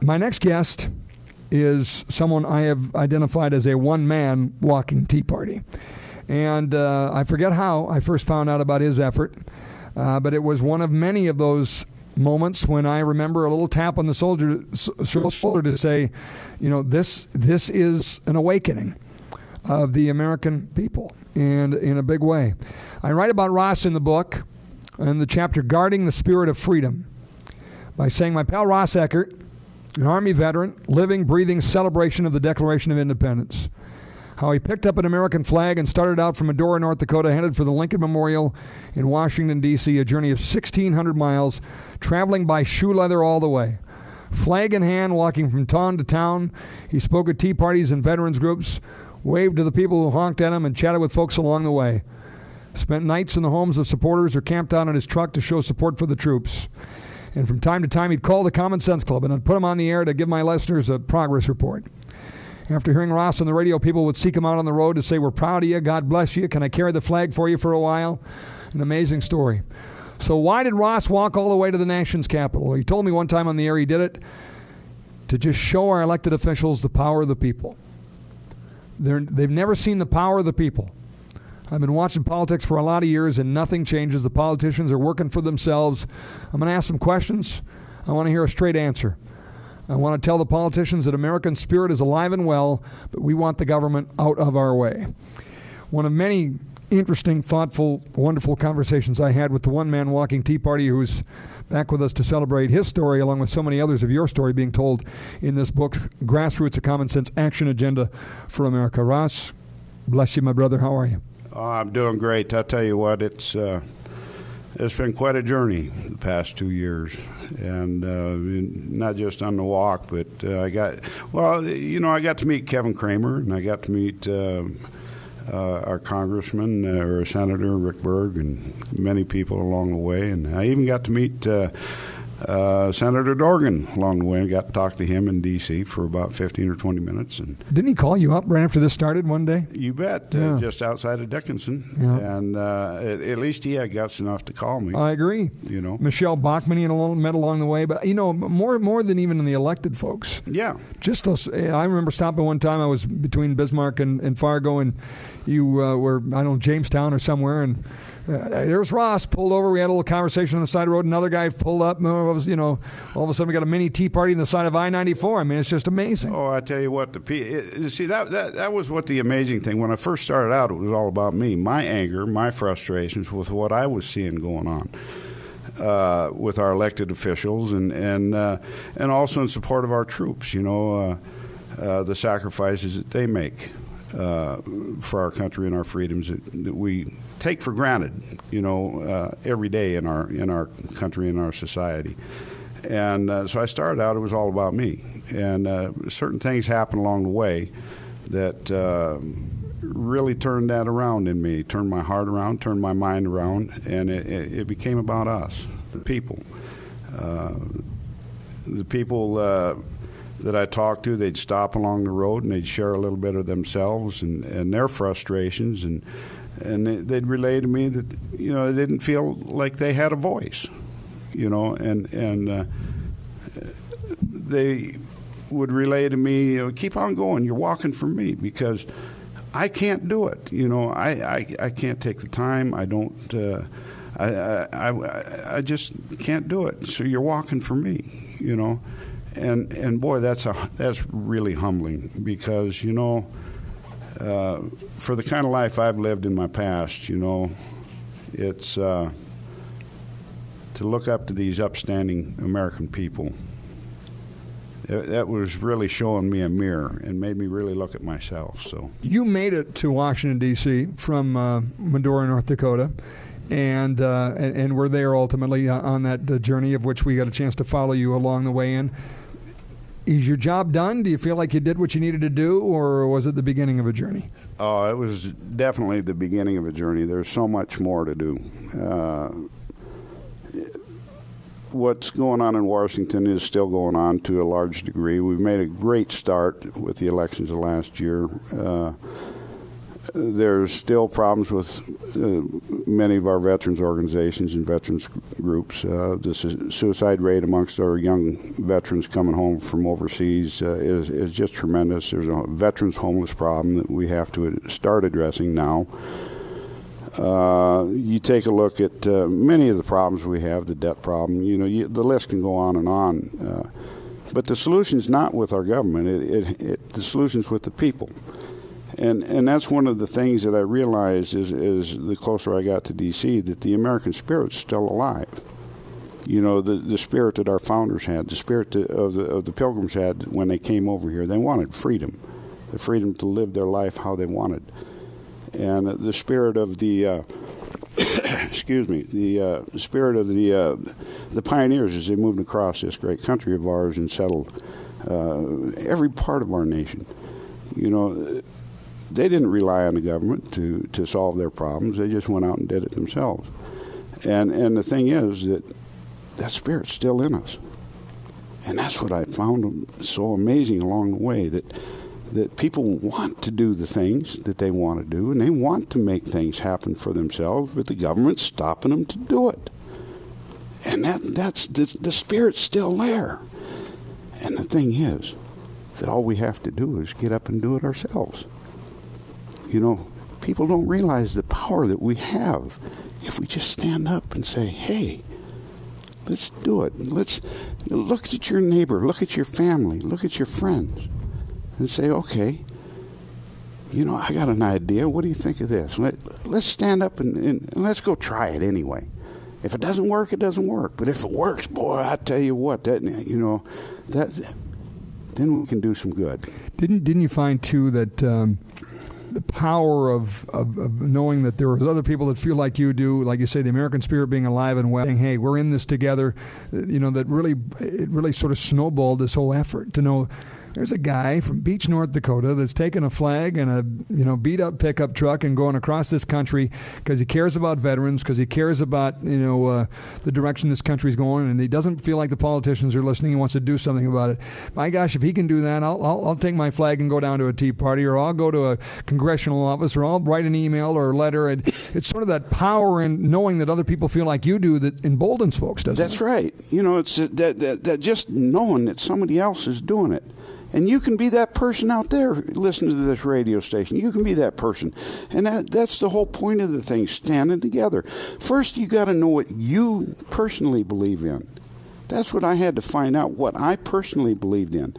My next guest is someone I have identified as a one-man walking Tea Party. And I forget how I first found out about his effort, but it was one of many of those moments when I remember a little tap on the shoulder to say, this is an awakening of the American people, and in a big way. I write about Ross in the book, in the chapter Guarding the Spirit of Freedom, by saying my pal Ross Ueckert, an Army veteran, living, breathing celebration of the Declaration of Independence. How he picked up an American flag and started out from Medora, North Dakota, headed for the Lincoln Memorial in Washington, D.C., a journey of 1,600 miles, traveling by shoe leather all the way. Flag in hand, walking from town to town, he spoke at tea parties and veterans groups, waved to the people who honked at him, and chatted with folks along the way. Spent nights in the homes of supporters or camped out in his truck to show support for the troops. And from time to time, he'd call the Common Sense Club, and I'd put him on the air to give my listeners a progress report. After hearing Ross on the radio, people would seek him out on the road to say, we're proud of you, God bless you, can I carry the flag for you for a while? An amazing story. So why did Ross walk all the way to the nation's capital? He told me one time on the air he did it to just show our elected officials the power of the people. They've never seen the power of the people. I've been watching politics for a lot of years, and nothing changes. The politicians are working for themselves. I'm going to ask some questions. I want to hear a straight answer. I want to tell the politicians that American spirit is alive and well, but we want the government out of our way. One of many interesting, thoughtful, wonderful conversations I had with the one-man walking Tea Party who's back with us to celebrate his story, along with so many others of your story being told in this book, Grassroots, A Common Sense Action Agenda for America. Ross, bless you, my brother. How are you? I'm doing great. I'll tell you what, it's been quite a journey the past 2 years, and not just on the walk, but I got to meet Kevin Kramer, and I got to meet our congressman or Senator Rick Berg, and many people along the way, and I even got to meet Senator Dorgan along the way, and got to talk to him in D.C. for about 15 or 20 minutes. And didn't he call you up right after this started one day? You bet, yeah. Just outside of Dickinson, yeah. And at least he had guts enough to call me. I agree. Michelle Bachmann met along the way, but more than even the elected folks. Yeah. Just I remember stopping one time. I was between Bismarck and Fargo, and you were Jamestown or somewhere, and there's Ross pulled over. We had a little conversation on the side of the road. Another guy pulled up. All of a sudden we got a mini tea party on the side of I-94. I mean, it's just amazing. Oh, I tell you what, that was what the amazing thing. When I first started out, it was all about me, my anger, my frustrations with what I was seeing going on with our elected officials, and also in support of our troops. The sacrifices that they make for our country and our freedoms that we take for granted, every day in our country and our society. And so I started out, it was all about me. And certain things happened along the way that really turned that around in me, turned my heart around, turned my mind around, and it became about us, the people. The people that I talked to, they'd stop along the road and they'd share a little bit of themselves and their frustrations, and they'd relay to me that they didn't feel like they had a voice, and they would relay to me, keep on going, you're walking for me, because I can't do it. I can't take the time. I don't. I just can't do it. So you're walking for me, And boy, that's really humbling, because for the kind of life I've lived in my past, it's to look up to these upstanding American people. That was really showing me a mirror and made me really look at myself. So you made it to Washington, D.C. from Medora, North Dakota, and were there ultimately on that journey of which we got a chance to follow you along the way in. Is your job done? Do you feel like you did what you needed to do, or was it the beginning of a journey? Oh, it was definitely the beginning of a journey. There's so much more to do. What's going on in Washington is still going on to a large degree. We've made a great start with the elections of last year. There's still problems with many of our veterans organizations and veterans groups. The suicide rate amongst our young veterans coming home from overseas is just tremendous. There's a veterans homeless problem that we have to start addressing now. You take a look at many of the problems we have, the debt problem, the list can go on and on. But the solution's not with our government. The solution's with the people. And that's one of the things that I realized is the closer I got to D.C., that the American spirit's still alive. The spirit that our founders had, the spirit of the Pilgrims had when they came over here. They wanted freedom, the freedom to live their life how they wanted. And the spirit of the the spirit of the pioneers as they moved across this great country of ours and settled every part of our nation. They didn't rely on the government to solve their problems. They just went out and did it themselves. And the thing is that spirit's still in us. And that's what I found so amazing along the way, that people want to do the things that they want to do, and they want to make things happen for themselves, but the government's stopping them to do it. And that's the spirit's still there. And the thing is that all we have to do is get up and do it ourselves. People don't realize the power that we have if we just stand up and say, hey, let's do it. Let's look at your neighbor, look at your family, look at your friends, and say, okay, I got an idea. What do you think of this? Let's stand up and let's go try it anyway. If it doesn't work, it doesn't work. But if it works, boy, I tell you what, then we can do some good. Didn't you find too that the power of knowing that there are other people that feel like you do, like you say, the American spirit being alive and well, saying, hey, we're in this together, that it really sort of snowballed this whole effort to know there's a guy from Beach, North Dakota that's taking a flag and a beat-up pickup truck and going across this country because he cares about veterans, because he cares about the direction this country's going, and he doesn't feel like the politicians are listening. He wants to do something about it. My gosh, if he can do that, I'll take my flag and go down to a Tea Party, or I'll go to a congressional office, or I'll write an email or a letter. And it's sort of that power in knowing that other people feel like you do that emboldens folks, doesn't it? That's right. It's that just knowing that somebody else is doing it. And you can be that person out there listening to this radio station. You can be that person. And that's the whole point of the thing, standing together. First, you got to know what you personally believe in. That's what I had to find out, what I personally believed in.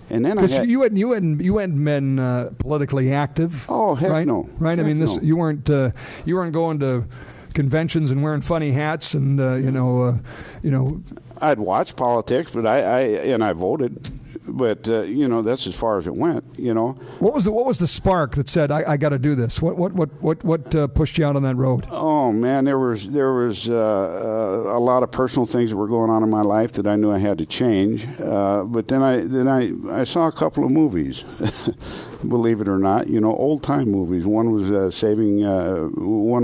And then you hadn't been politically active. Oh, heck right? no. Right? Heck no. You weren't going to conventions and wearing funny hats and I'd watch politics, but I voted. But that's as far as it went. What was the spark that said I got to do this? What pushed you out on that road? Oh man, there was a lot of personal things that were going on in my life that I knew I had to change. But then I saw a couple of movies, believe it or not. Old time movies. One was One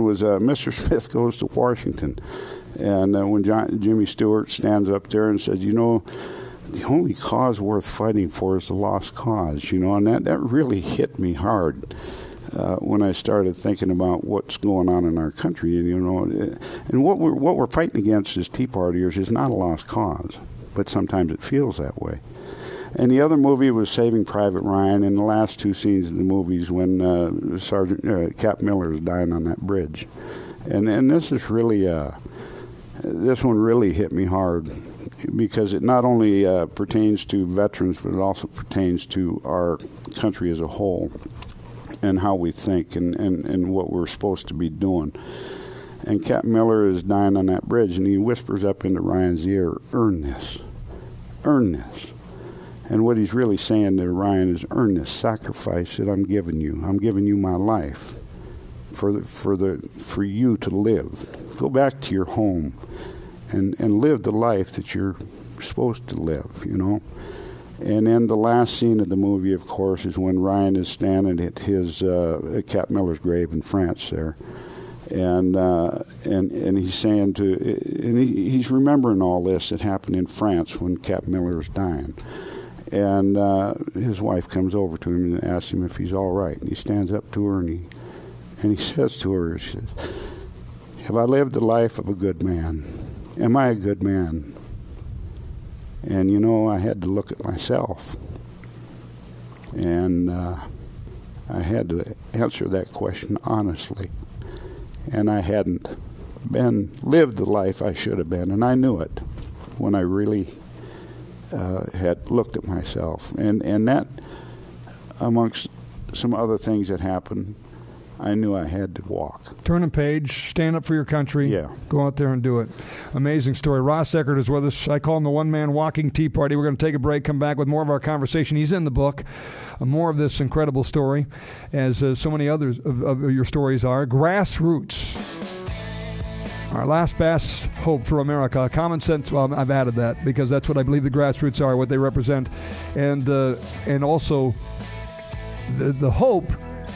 was Mr. Smith Goes to Washington, and when Jimmy Stewart stands up there and says, the only cause worth fighting for is the lost cause, and that really hit me hard when I started thinking about what's going on in our country, and what we're fighting against as Tea Partiers is not a lost cause, but sometimes it feels that way. And the other movie was Saving Private Ryan, and the last two scenes of the movies when Cap Miller is dying on that bridge, and this is really this one really hit me hard. Because it not only pertains to veterans, but it also pertains to our country as a whole and how we think and what we're supposed to be doing. And Cap Miller is dying on that bridge, and he whispers up into Ryan's ear, earn this. Earn this. And what he's really saying to Ryan is, earn this sacrifice that I'm giving you. I'm giving you my life for you to live. Go back to your home. And live the life that you're supposed to live, And then the last scene of the movie, of course, is when Ryan is standing at his Cap Miller's grave in France there, and he's saying he's remembering all this that happened in France when Cap Miller was dying, and his wife comes over to him and asks him if he's all right, and he stands up to her and And he says to her, he says, have I lived the life of a good man? Am I a good man? And, I had to look at myself. And I had to answer that question honestly. And I hadn't lived the life I should have been. And I knew it when I really had looked at myself. And that, amongst some other things that happened, I knew I had to walk. Turn a page, stand up for your country. Yeah. Go out there and do it. Amazing story. Ross Ueckert is with us. I call him the one-man walking Tea Party. We're going to take a break, come back with more of our conversation. He's in the book. More of this incredible story, as so many others of your stories are. Grassroots. Our last best hope for America. Common sense. Well, I've added that because that's what I believe the grassroots are, what they represent. And also the hope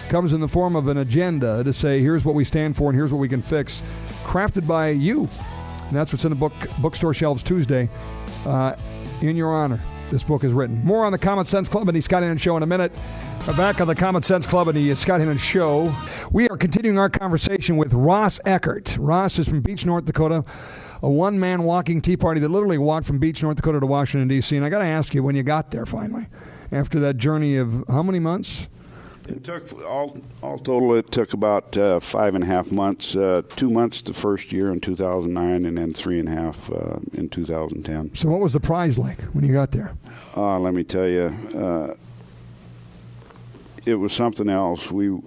comes in the form of an agenda to say, here's what we stand for and here's what we can fix, crafted by you. And that's what's in the bookstore shelves Tuesday. In your honor, this book is written. More on the Common Sense Club and the Scott Hennen Show in a minute. We're back on the Common Sense Club and the Scott Hennen Show. We are continuing our conversation with Ross Ueckert. Ross is from Beach, North Dakota, a one-man walking Tea Party that literally walked from Beach, North Dakota to Washington, D.C. And I got to ask you, when you got there finally, after that journey of how many months? It took, all total, it took about 5.5 months, 2 months the first year in 2009, and then 3.5 in 2010. So what was the prize like when you got there? Let me tell you, it was something else. We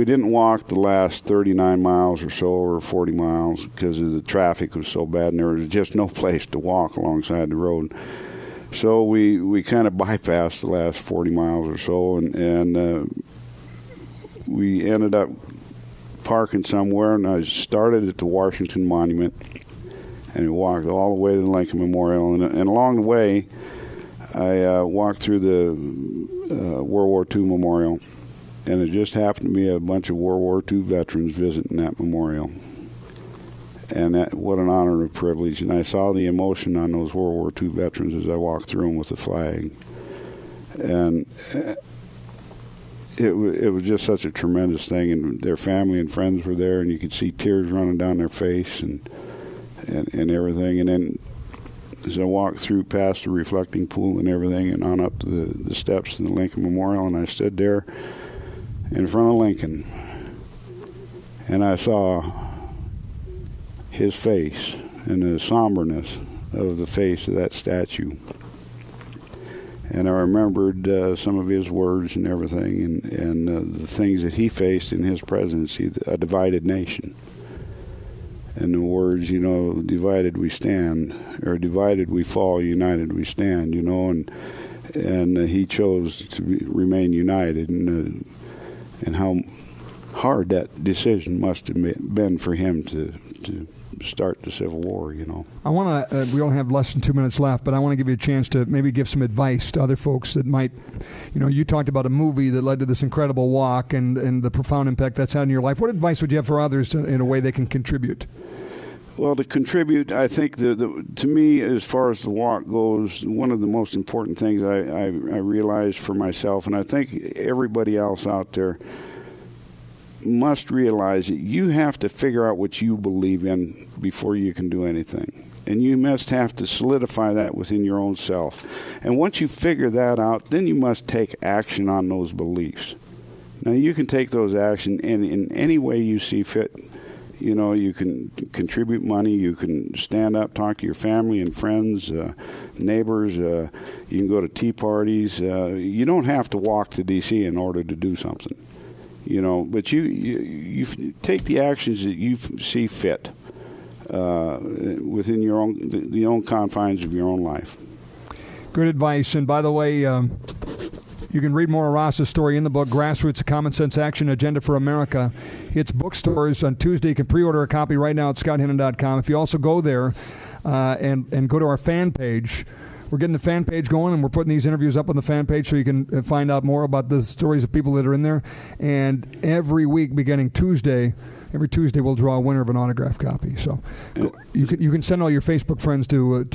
didn't walk the last 39 miles or so, or 40 miles, because the traffic was so bad, and there was just no place to walk alongside the road. So we kind of bypassed the last 40 miles or so, and we ended up parking somewhere, and I started at the Washington Monument, and we walked all the way to the Lincoln Memorial, and along the way, I walked through the World War II Memorial, and it just happened to be a bunch of World War II veterans visiting that memorial. And what an honor and a privilege. And I saw the emotion on those World War II veterans as I walked through them with the flag. And it was just such a tremendous thing. And their family and friends were there, and you could see tears running down their face and everything. And then as I walked through past the reflecting pool and everything and on up to the steps in the Lincoln Memorial, and I stood there in front of Lincoln, and I saw his face and the somberness of the face of that statue. And I remembered some of his words and everything, and the things that he faced in his presidency, a divided nation. And the words, divided we stand, or divided we fall, united we stand, and he chose to remain united, and how hard that decision must have been for him to start the Civil War, I want to, we only have less than 2 minutes left, but I want to give you a chance to maybe give some advice to other folks that might, you talked about a movie that led to this incredible walk and the profound impact that's had in your life. What advice would you have for others in a way they can contribute? Well, to contribute, I think to me, as far as the walk goes, one of the most important things I realized for myself, and I think everybody else out there must realize that you have to figure out what you believe in before you can do anything. And you must have to solidify that within your own self. And once you figure that out, then you must take action on those beliefs. Now, you can take those action in any way you see fit. You can contribute money, you can stand up, talk to your family and friends, neighbors, you can go to tea parties. You don't have to walk to D.C. in order to do something. But you take the actions that you see fit within your own the own confines of your own life. Good advice. And by the way, you can read more of Ross's story in the book, Grassroots: A Common Sense Action Agenda for America. It's bookstores on Tuesday. You can pre-order a copy right now at ScottHennen.com. If you also go there and go to our fan page, we're getting the fan page going, and we're putting these interviews up on the fan page so you can find out more about the stories of people that are in there. And every week, beginning Tuesday, every Tuesday we'll draw a winner of an autographed copy. So you can send all your Facebook friends to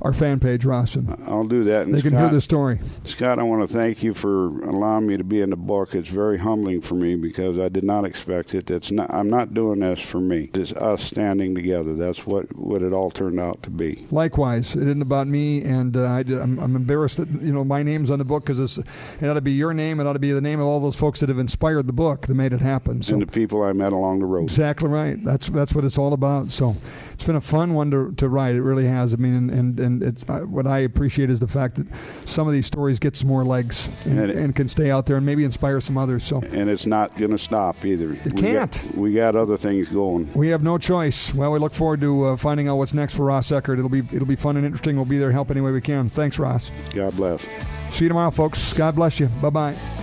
our fan page, Ross, and I'll do that. And they can hear the story. Scott, I want to thank you for allowing me to be in the book. It's very humbling for me because I did not expect it. I'm not doing this for me. It's us standing together. That's what it all turned out to be. Likewise, it isn't about me, and I'm embarrassed that my name's on the book, because it ought to be your name. It ought to be the name of all those folks that have inspired the book, that made it happen. So, and the people I met along the road. Exactly right. That's what it's all about. So it's been a fun one to write. It really has. I mean, and it's what I appreciate is the fact that some of these stories get some more legs and can stay out there and maybe inspire some others. So, and it's not going to stop either. It can't. We got other things going. We have no choice. Well, we look forward to finding out what's next for Ross Ueckert. It'll be fun and interesting. We'll be there to help any way we can. Thanks, Ross. God bless. See you tomorrow, folks. God bless you. Bye-bye.